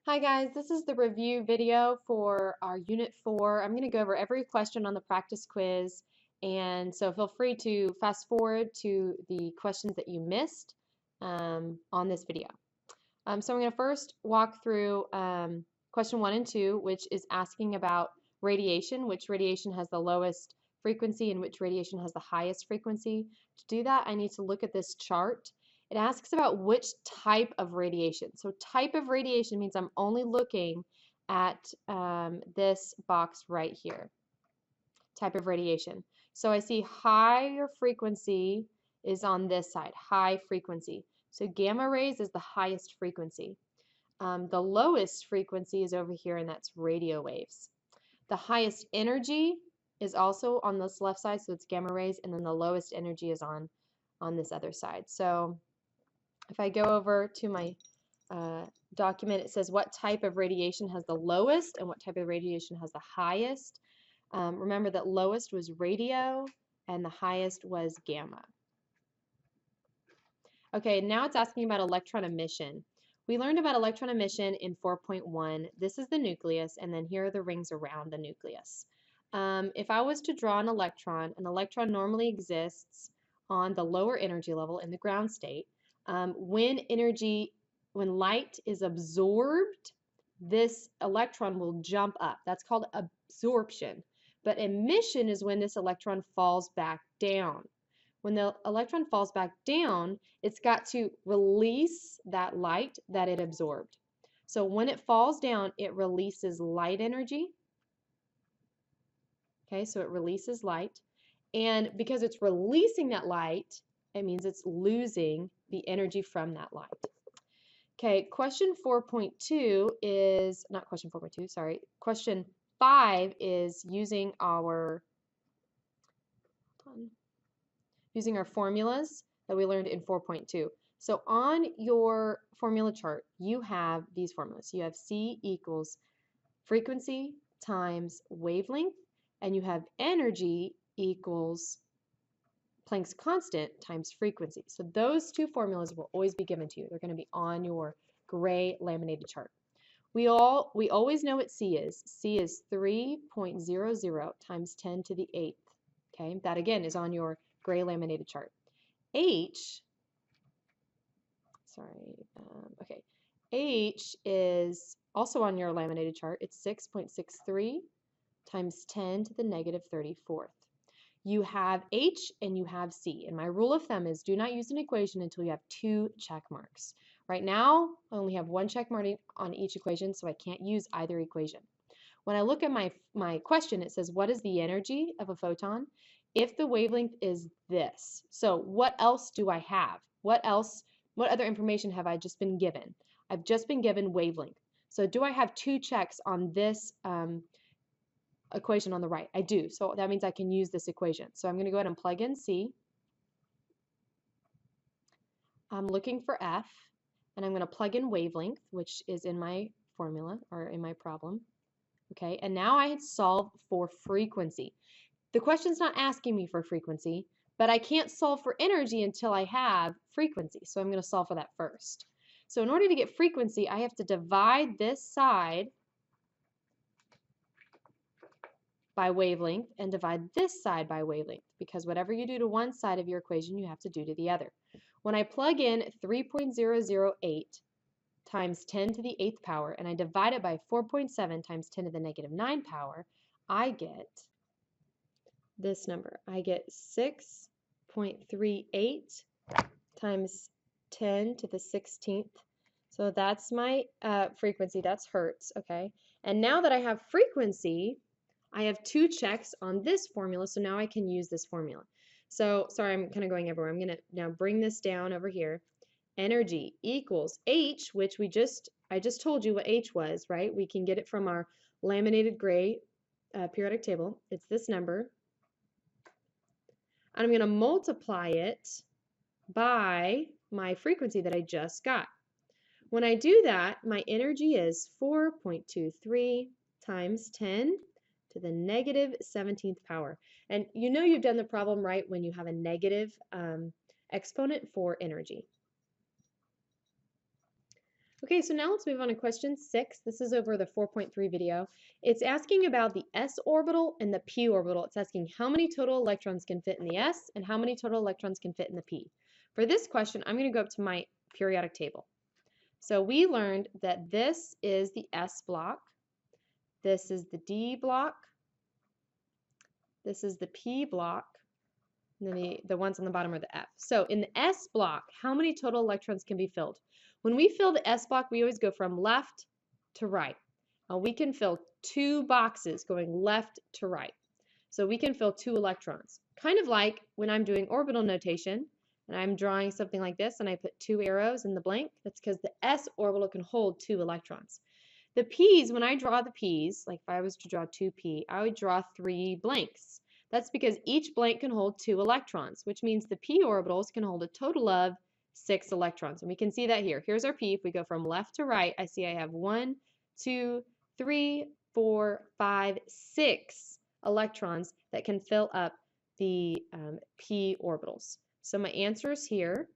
Hi guys, this is the review video for our Unit 4. I'm going to go over every question on the practice quiz, and so feel free to fast forward to the questions that you missed on this video. So I'm going to first walk through question 1 and 2, which is asking about radiation, which radiation has the lowest frequency and which radiation has the highest frequency. To do that, I need to look at this chart. It asks about which type of radiation. So type of radiation means I'm only looking at this box right here, type of radiation. So I see higher frequency is on this side, high frequency. So gamma rays is the highest frequency. The lowest frequency is over here, and that's radio waves. The highest energy is also on this left side, so it's gamma rays, and then the lowest energy is on this other side. So if I go over to my document, it says what type of radiation has the lowest and what type of radiation has the highest. Remember that lowest was radio and the highest was gamma. Okay, now it's asking about electron emission. We learned about electron emission in 4.1. This is the nucleus, and then here are the rings around the nucleus. If I was to draw an electron normally exists on the lower energy level in the ground state. When light is absorbed, this electron will jump up. That's called absorption. But emission is when this electron falls back down. When the electron falls back down, it's got to release that light that it absorbed. So when it falls down, it releases light energy. Okay, so it releases light. And because it's releasing that light, it means it's losing the energy from that light. Okay, question 4.2 is, not question 4.2, sorry. Question 5 is using our formulas that we learned in 4.2. So on your formula chart, you have these formulas. You have C equals frequency times wavelength, and you have energy equals Planck's constant times frequency. So those two formulas will always be given to you. They're going to be on your gray laminated chart. We always know what C is. C is 3.00 times 10 to the 8th. Okay, that again is on your gray laminated chart. H is also on your laminated chart. It's 6.63 times 10 to the negative 34th. You have H and you have C. And my rule of thumb is do not use an equation until you have 2 check marks. Right now, I only have 1 check mark on each equation, so I can't use either equation. When I look at my question, it says, what is the energy of a photon? If the wavelength is this, so what else do I have? What other information have I just been given? I've just been given wavelength. So do I have 2 checks on this equation on the right? I do. So that means I can use this equation. So I'm going to go ahead and plug in C. I'm looking for F, and I'm going to plug in wavelength, which is in my formula or in my problem. Okay, and now I had solved for frequency. The question's not asking me for frequency, but I can't solve for energy until I have frequency. So I'm going to solve for that first. So in order to get frequency, I have to divide this side by wavelength and divide this side by wavelength, because whatever you do to one side of your equation, you have to do to the other. When I plug in 3.008 times 10 to the 8th power, and I divide it by 4.7 times 10 to the negative 9 power, I get this number. I get 6.38 times 10 to the 16th. So that's my frequency, that's hertz, okay? And now that I have frequency, I have 2 checks on this formula, so now I can use this formula. So, sorry, I'm kind of going everywhere. I'm going to now bring this down over here. Energy equals H, which I just told you what H was, right? We can get it from our laminated gray periodic table. It's this number. And I'm going to multiply it by my frequency that I just got. When I do that, my energy is 4.23 times 10 to the negative 17th power. And you know you've done the problem right when you have a negative exponent for energy. Okay, so now let's move on to question 6. This is over the 4.3 video. It's asking about the s orbital and the p orbital. It's asking how many total electrons can fit in the s and how many total electrons can fit in the p. For this question, I'm going to go up to my periodic table. So we learned that this is the s block, this is the d block, this is the p block, and then the ones on the bottom are the f. So in the s block, how many total electrons can be filled? When we fill the S block, we always go from left to right. Now we can fill 2 boxes going left to right. So we can fill 2 electrons. Kind of like when I'm doing orbital notation and I'm drawing something like this and I put 2 arrows in the blank, that's because the S orbital can hold 2 electrons. The P's, when I draw the P's, like if I was to draw 2p, I would draw 3 blanks. That's because each blank can hold 2 electrons, which means the p orbitals can hold a total of 6 electrons. And we can see that here. Here's our p. If we go from left to right, I see I have 1, 2, 3, 4, 5, 6 electrons that can fill up the p orbitals. So my answers here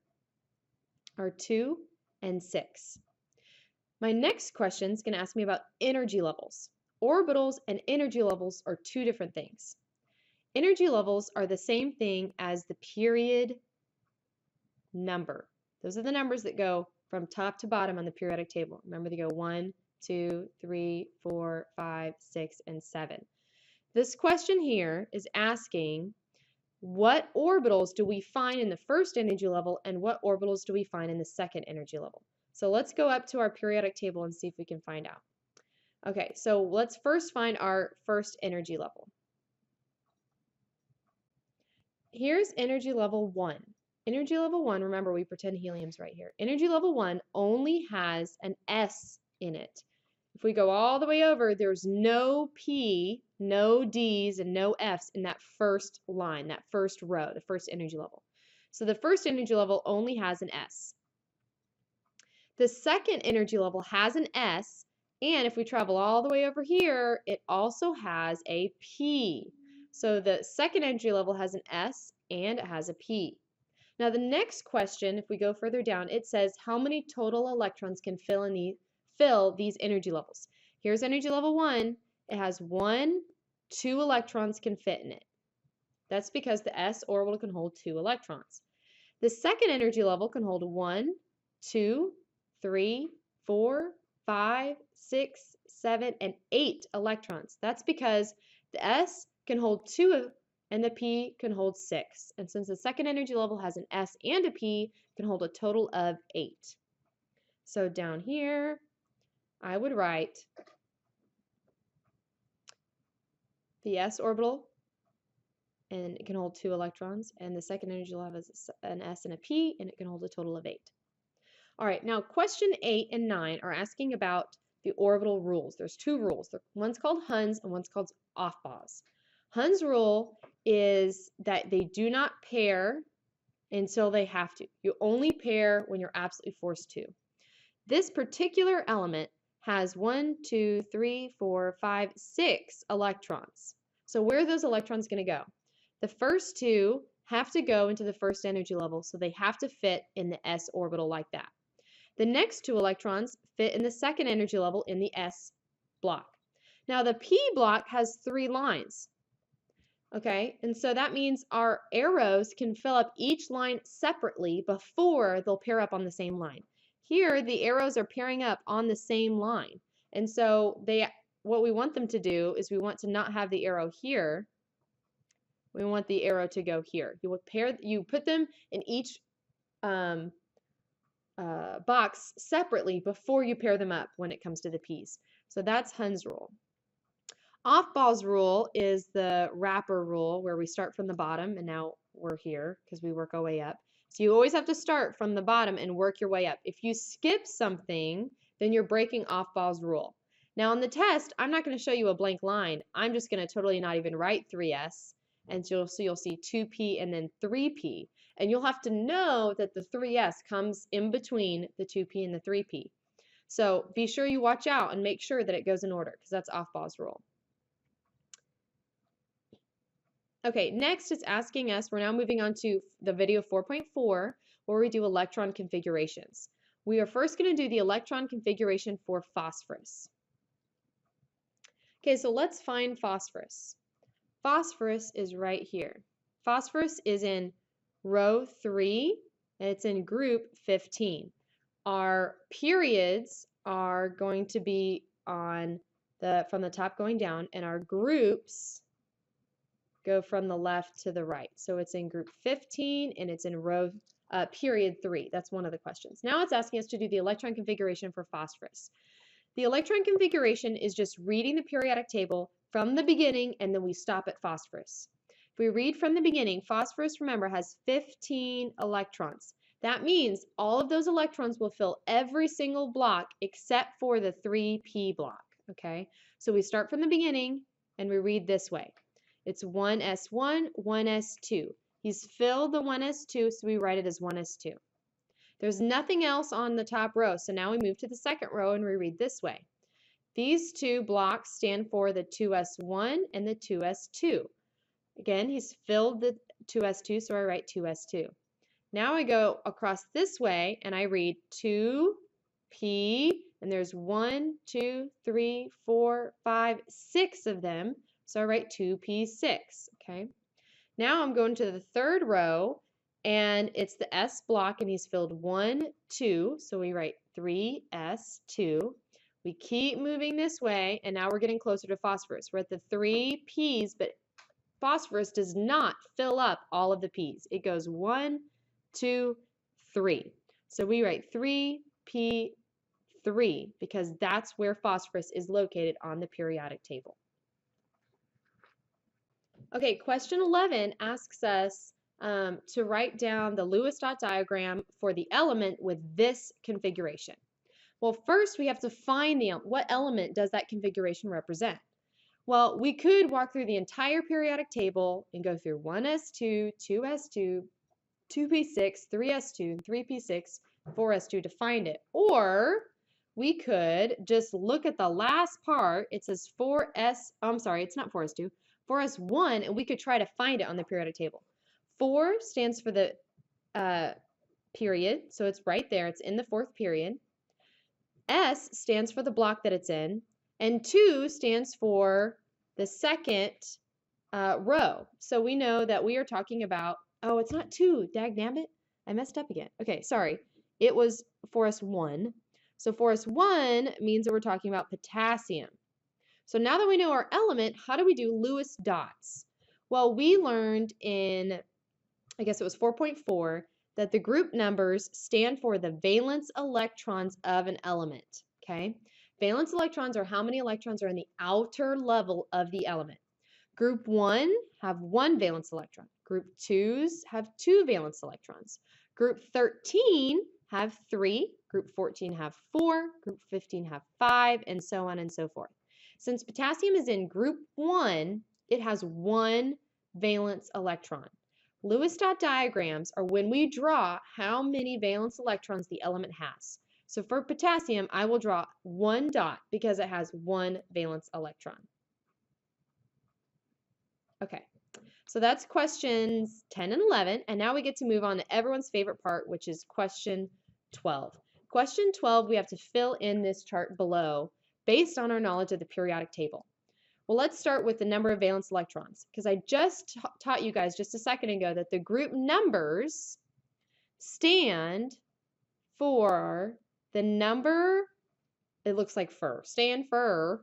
are 2 and 6. My next question is going to ask me about energy levels. Orbitals and energy levels are 2 different things. Energy levels are the same thing as the period number. Those are the numbers that go from top to bottom on the periodic table. Remember, they go 1, 2, 3, 4, 5, 6, and 7. This question here is asking what orbitals do we find in the first energy level and what orbitals do we find in the second energy level. So let's go up to our periodic table and see if we can find out. Okay, so let's first find our first energy level. Here's energy level 1. Energy level 1, remember we pretend helium's right here. Energy level 1 only has an S in it. If we go all the way over, there's no P, no D's, and no F's in that first line, that first row, the first energy level. So the first energy level only has an S. The second energy level has an S, and if we travel all the way over here, it also has a P. So the second energy level has an S and it has a P. Now the next question, if we go further down, it says how many total electrons can fill these energy levels. Here's energy level 1. It has 1, 2 electrons can fit in it. That's because the S orbital can hold 2 electrons. The second energy level can hold 1, 2, 3, 4, 5, 6, 7, and 8 electrons. That's because the S can hold 2 and the P can hold 6. And since the second energy level has an S and a P, it can hold a total of 8. So down here, I would write the S orbital, and it can hold 2 electrons, and the second energy level has an S and a P, and it can hold a total of 8. All right, now question 8 and 9 are asking about the orbital rules. There's 2 rules. One's called Hund's and one's called Aufbau's. Hund's rule is that they do not pair until they have to. You only pair when you're absolutely forced to. This particular element has 1, 2, 3, 4, 5, 6 electrons. So where are those electrons going to go? The first 2 have to go into the first energy level, so they have to fit in the S orbital like that. The next 2 electrons fit in the second energy level in the S block. Now the P block has 3 lines. Okay, and so that means our arrows can fill up each line separately before they'll pair up on the same line. Here, the arrows are pairing up on the same line. And so what we want them to do is we want to not have the arrow here. We want the arrow to go here. You put them in each box separately before you pair them up when it comes to the P's. So that's Hund's rule. Aufbau's rule is the wrapper rule, where we start from the bottom, and now we're here because we work our way up. So you always have to start from the bottom and work your way up. If you skip something, then you're breaking Aufbau's rule. Now on the test, I'm not going to show you a blank line. I'm just going to totally not even write 3S, and so you'll see 2P and then 3P. And you'll have to know that the 3S comes in between the 2P and the 3P. So be sure you watch out and make sure that it goes in order, because that's Aufbau's rule. Okay, next it's asking us, we're now moving on to the video 4.4, where we do electron configurations. We are first going to do the electron configuration for phosphorus. Okay, so let's find phosphorus. Phosphorus is right here. Phosphorus is in row 3, and it's in group 15. Our periods are going to be on from the top going down, and our groups go from the left to the right. So it's in group 15, and it's in row period 3. That's one of the questions. Now it's asking us to do the electron configuration for phosphorus. The electron configuration is just reading the periodic table from the beginning, and then we stop at phosphorus. If we read from the beginning, phosphorus, remember, has 15 electrons. That means all of those electrons will fill every single block except for the 3p block, okay? So we start from the beginning, and we read this way. It's 1s1, 1s2. He's filled the 1s2, so we write it as 1s2. There's nothing else on the top row, so now we move to the second row and we read this way. These two blocks stand for the 2s1 and the 2s2. Again, he's filled the 2s2, so I write 2s2. Now I go across this way and I read 2p, and there's 1, 2, 3, 4, 5, 6 of them, so I write 2p6, okay? Now I'm going to the third row, and it's the S block, and he's filled 1, 2, so we write 3s2. We keep moving this way, and now we're getting closer to phosphorus. We're at the 3 P's, but phosphorus does not fill up all of the P's. It goes 1, 2, 3. So we write 3p3 because that's where phosphorus is located on the periodic table. Okay, question 11 asks us to write down the Lewis dot diagram for the element with this configuration. Well, first we have to find what element does that configuration represent. Well, we could walk through the entire periodic table and go through 1s2, 2s2, 2p6, 3s2, and 3p6, 4s2 to find it. Or we could just look at the last part. It says 4s1, and we could try to find it on the periodic table. 4 stands for the period, so it's right there. It's in the 4th period. S stands for the block that it's in, and 2 stands for the second row. So we know that we are talking about, oh, it's not 2, dagnabbit. I messed up again. Okay, sorry. It was 4s1. So 4s1 means that we're talking about potassium. So now that we know our element, how do we do Lewis dots? Well, we learned in, I guess it was 4.4, that the group numbers stand for the valence electrons of an element, okay? Valence electrons are how many electrons are in the outer level of the element. Group 1 have 1 valence electron. Group 2s have 2 valence electrons. Group 13 have 3. Group 14 have 4. Group 15 have 5, and so on and so forth. Since potassium is in group 1, it has 1 valence electron. Lewis dot diagrams are when we draw how many valence electrons the element has. So for potassium, I will draw 1 dot because it has 1 valence electron. Okay, so that's questions 10 and 11, and now we get to move on to everyone's favorite part, which is question 12. Question 12, we have to fill in this chart below based on our knowledge of the periodic table. Well, let's start with the number of valence electrons, because I just taught you guys just a second ago that the group numbers stand for the number, it looks like stand for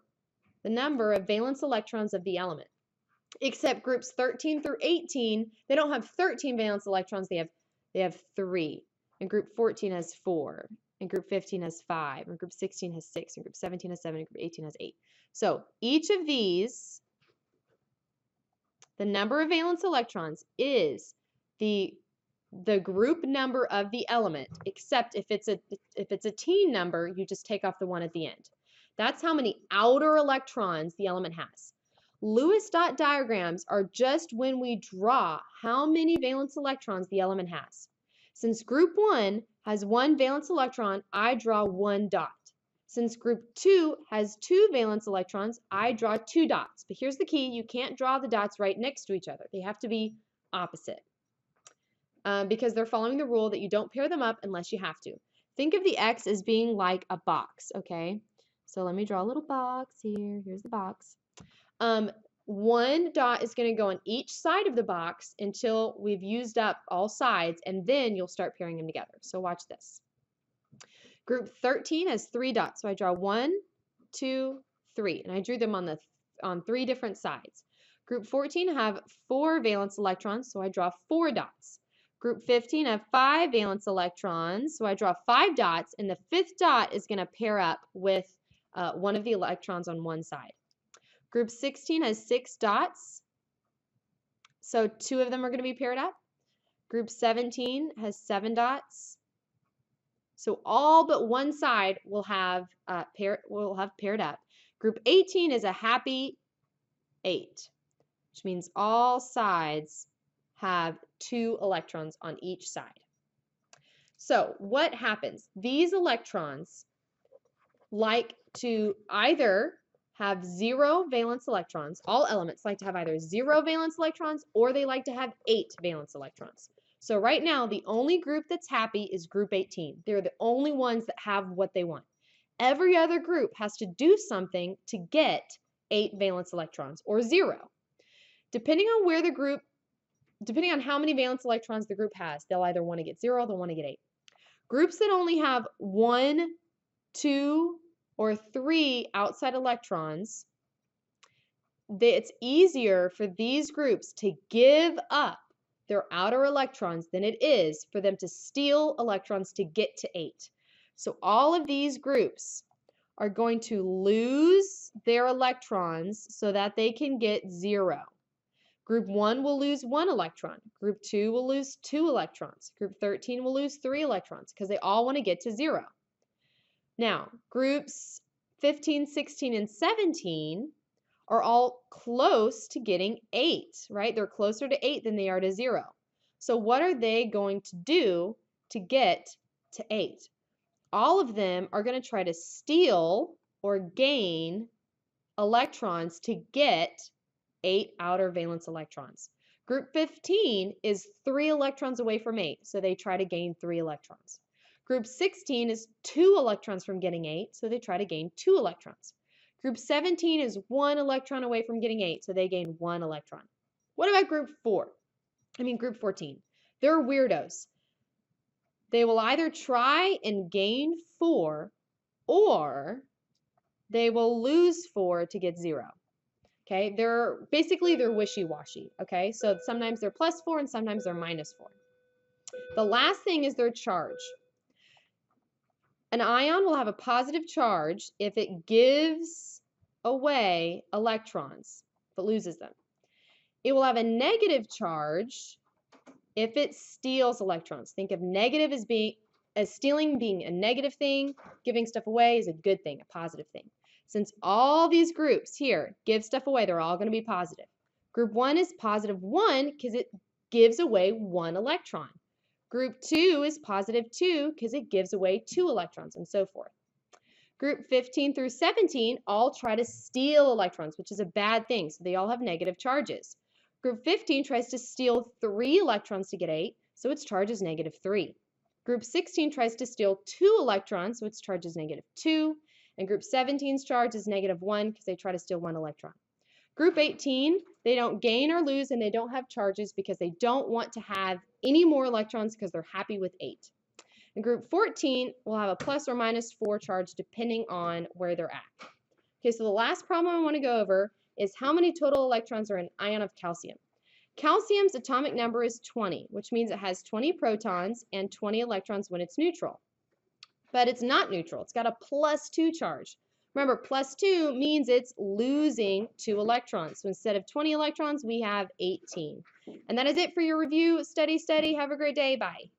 the number of valence electrons of the element. Except groups 13 through 18, they don't have 13 valence electrons, they have 3. And group 14 has 4. And group 15 has 5, and group 16 has 6, and group 17 has 7, and group 18 has 8. So each of these, the number of valence electrons is the group number of the element, except if it's a teen number, you just take off the 1 at the end. That's how many outer electrons the element has. Lewis dot diagrams are just when we draw how many valence electrons the element has. Since group 1 has 1 valence electron, I draw 1 dot. Since group 2 has 2 valence electrons, I draw 2 dots. But here's the key, you can't draw the dots right next to each other. They have to be opposite because they're following the rule that you don't pair them up unless you have to. Think of the X as being like a box, okay? So let me draw a little box here. Here's the box. One dot is going to go on each side of the box until we've used up all sides, and then you'll start pairing them together. So watch this. Group 13 has 3 dots. So I draw 1, 2, 3, and I drew them on 3 different sides. Group 14 have 4 valence electrons, so I draw 4 dots. Group 15 have 5 valence electrons, so I draw 5 dots, and the 5th dot is going to pair up with one of the electrons on one side. Group 16 has 6 dots, so 2 of them are going to be paired up. Group 17 has 7 dots, so all but one side will have paired up. Group 18 is a happy 8, which means all sides have 2 electrons on each side. So what happens? These electrons like to either have 0 valence electrons. All elements like to have either 0 valence electrons or they like to have 8 valence electrons. So right now, the only group that's happy is group 18. They're the only ones that have what they want. Every other group has to do something to get 8 valence electrons or 0. Depending on how many valence electrons the group has, they'll either want to get 0 or they'll want to get 8. Groups that only have 1, 2, or 3 outside electrons, it's easier for these groups to give up their outer electrons than it is for them to steal electrons to get to 8. So all of these groups are going to lose their electrons so that they can get 0. Group 1 will lose 1 electron. Group 2 will lose 2 electrons. Group 13 will lose 3 electrons because they all want to get to 0. Now, groups 15, 16, and 17 are all close to getting 8, right? They're closer to 8 than they are to 0. So what are they going to do to get to 8? All of them are going to try to steal or gain electrons to get 8 outer valence electrons. Group 15 is 3 electrons away from 8, so they try to gain 3 electrons. Group 16 is 2 electrons from getting 8, so they try to gain 2 electrons. Group 17 is 1 electron away from getting 8, so they gain 1 electron. What about group 14? They're weirdos. They will either try and gain 4, or they will lose 4 to get 0. Okay, they're wishy-washy. Okay, so sometimes they're +4 and sometimes they're -4. The last thing is their charge. An ion will have a positive charge if it gives away electrons, if it loses them. It will have a negative charge if it steals electrons. Think of negative as stealing being a negative thing, giving stuff away is a good thing, a positive thing. Since all these groups here give stuff away, they're all going to be positive. Group 1 is +1 because it gives away 1 electron. Group 2 is +2 because it gives away 2 electrons, and so forth. Group 15 through 17 all try to steal electrons, which is a bad thing, so they all have negative charges. Group 15 tries to steal 3 electrons to get 8, so its charge is -3. Group 16 tries to steal 2 electrons, so its charge is -2. And group 17's charge is -1 because they try to steal 1 electron. Group 18, they don't gain or lose and they don't have charges because they don't want to have any more electrons because they're happy with 8. And group 14 will have a +or -4 charge depending on where they're at. Okay, so the last problem I want to go over is how many total electrons are in an ion of calcium. Calcium's atomic number is 20, which means it has 20 protons and 20 electrons when it's neutral. But it's not neutral. It's got a +2 charge. Remember, +2 means it's losing 2 electrons. So instead of 20 electrons, we have 18. And that is it for your review. Study, study. Have a great day. Bye.